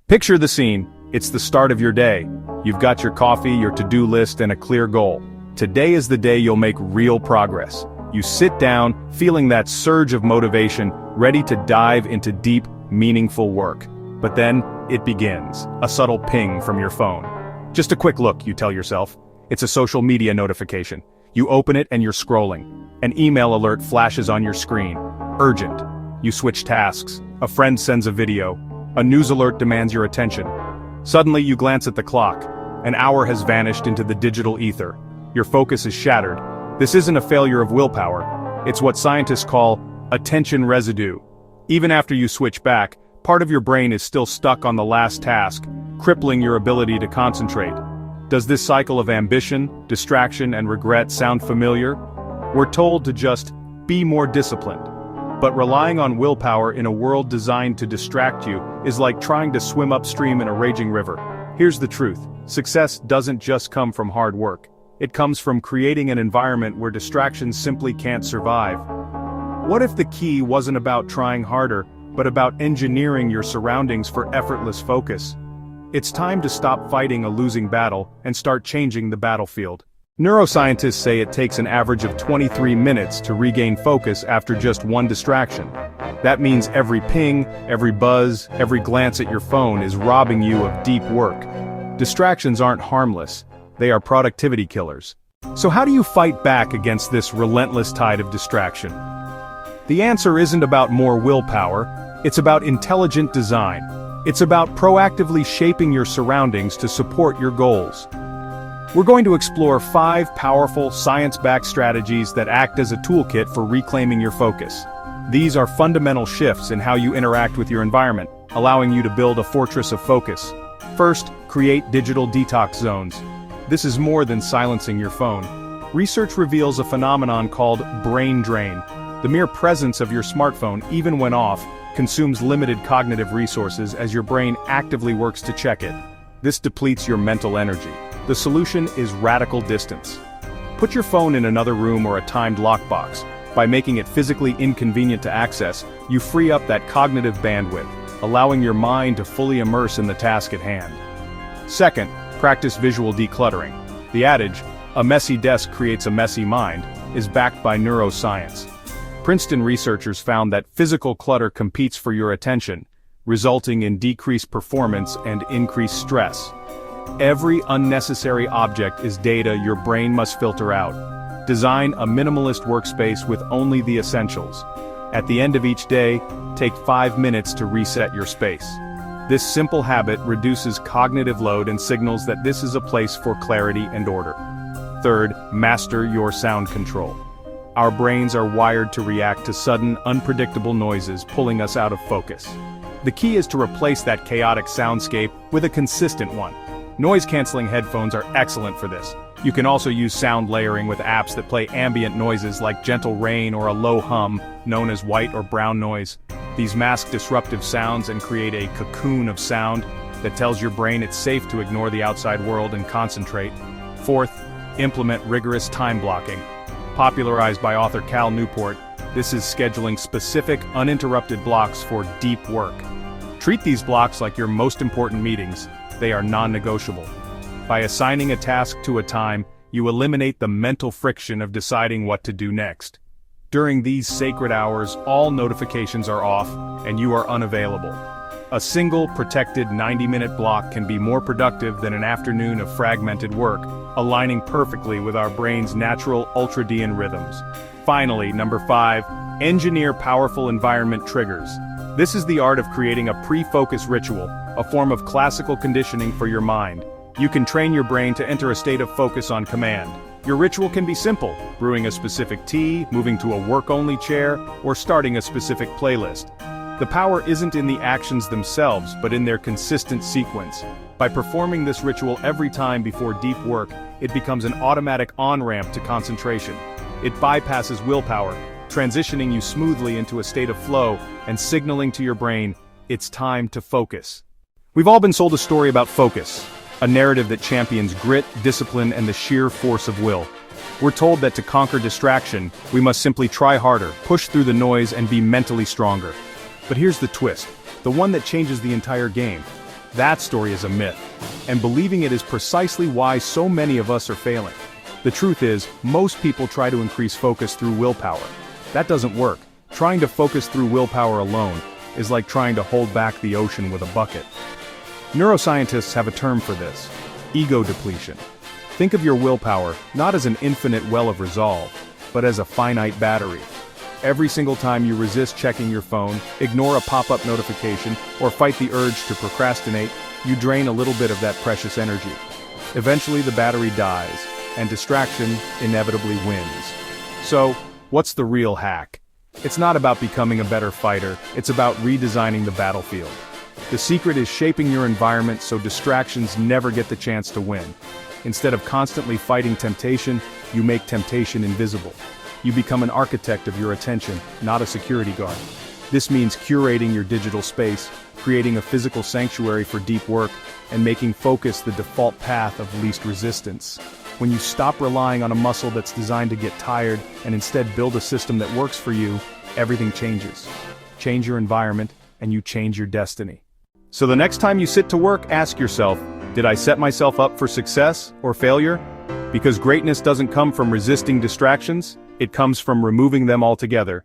Picture the scene. It's the start of your day. You've got your coffee, your to-do list, and a clear goal. Today is the day you'll make real progress. You sit down, feeling that surge of motivation, ready to dive into deep, meaningful work. But then, it begins. A subtle ping from your phone. Just a quick look, you tell yourself. It's a social media notification. You open it and you're scrolling. An email alert flashes on your screen. Urgent. You switch tasks. A friend sends a video. A news alert demands your attention. Suddenly you glance at the clock. An hour has vanished into the digital ether. Your focus is shattered. This isn't a failure of willpower. It's what scientists call attention residue. Even after you switch back, part of your brain is still stuck on the last task, crippling your ability to concentrate. Does this cycle of ambition, distraction, and regret sound familiar? We're told to just be more disciplined. But relying on willpower in a world designed to distract you is like trying to swim upstream in a raging river. Here's the truth. Success doesn't just come from hard work. It comes from creating an environment where distractions simply can't survive. What if the key wasn't about trying harder, but about engineering your surroundings for effortless focus? It's time to stop fighting a losing battle and start changing the battlefield. Neuroscientists say it takes an average of 23 minutes to regain focus after just one distraction. That means every ping, every buzz, every glance at your phone is robbing you of deep work. Distractions aren't harmless. They are productivity killers. So how do you fight back against this relentless tide of distraction? The answer isn't about more willpower, it's about intelligent design. It's about proactively shaping your surroundings to support your goals. We're going to explore 5 powerful, science-backed strategies that act as a toolkit for reclaiming your focus. These are fundamental shifts in how you interact with your environment, allowing you to build a fortress of focus. First, create digital detox zones. This is more than silencing your phone. Research reveals a phenomenon called brain drain. The mere presence of your smartphone, even when off, consumes limited cognitive resources as your brain actively works to check it. This depletes your mental energy. The solution is radical distance. Put your phone in another room or a timed lockbox. By making it physically inconvenient to access, you free up that cognitive bandwidth, allowing your mind to fully immerse in the task at hand. Second, practice visual decluttering. The adage, "A messy desk creates a messy mind," is backed by neuroscience. Princeton researchers found that physical clutter competes for your attention, resulting in decreased performance and increased stress. Every unnecessary object is data your brain must filter out. Design a minimalist workspace with only the essentials. At the end of each day, take 5 minutes to reset your space. This simple habit reduces cognitive load and signals that this is a place for clarity and order. Third, master your sound control. Our brains are wired to react to sudden, unpredictable noises, pulling us out of focus. The key is to replace that chaotic soundscape with a consistent one. Noise-canceling headphones are excellent for this. You can also use sound layering with apps that play ambient noises like gentle rain or a low hum, known as white or brown noise. These mask disruptive sounds and create a cocoon of sound that tells your brain it's safe to ignore the outside world and concentrate. Fourth, implement rigorous time blocking. Popularized by author Cal Newport, this is scheduling specific, uninterrupted blocks for deep work. Treat these blocks like your most important meetings. They are non-negotiable. By assigning a task to a time, you eliminate the mental friction of deciding what to do next. During these sacred hours, all notifications are off, and you are unavailable. A single, protected 90-minute block can be more productive than an afternoon of fragmented work, aligning perfectly with our brain's natural ultradian rhythms. Finally, number 5, engineer powerful environment triggers. This is the art of creating a pre-focus ritual, a form of classical conditioning for your mind. You can train your brain to enter a state of focus on command. Your ritual can be simple: brewing a specific tea, moving to a work-only chair, or starting a specific playlist. The power isn't in the actions themselves, but in their consistent sequence. By performing this ritual every time before deep work, it becomes an automatic on-ramp to concentration. It bypasses willpower, transitioning you smoothly into a state of flow and signaling to your brain, it's time to focus. We've all been sold a story about focus, a narrative that champions grit, discipline, and the sheer force of will. We're told that to conquer distraction, we must simply try harder, push through the noise, and be mentally stronger. But here's the twist, the one that changes the entire game. That story is a myth, and believing it is precisely why so many of us are failing. The truth is, most people try to increase focus through willpower. That doesn't work. Trying to focus through willpower alone is like trying to hold back the ocean with a bucket. Neuroscientists have a term for this: ego depletion. Think of your willpower not as an infinite well of resolve, but as a finite battery. Every single time you resist checking your phone, ignore a pop-up notification, or fight the urge to procrastinate, you drain a little bit of that precious energy. Eventually the battery dies, and distraction inevitably wins. So, what's the real hack? It's not about becoming a better fighter, it's about redesigning the battlefield. The secret is shaping your environment so distractions never get the chance to win. Instead of constantly fighting temptation, you make temptation invisible. You become an architect of your attention, not a security guard. This means curating your digital space, creating a physical sanctuary for deep work, and making focus the default path of least resistance. When you stop relying on a muscle that's designed to get tired and instead build a system that works for you, everything changes. Change your environment, and you change your destiny. So the next time you sit to work, ask yourself, did I set myself up for success or failure? Because greatness doesn't come from resisting distractions, it comes from removing them altogether.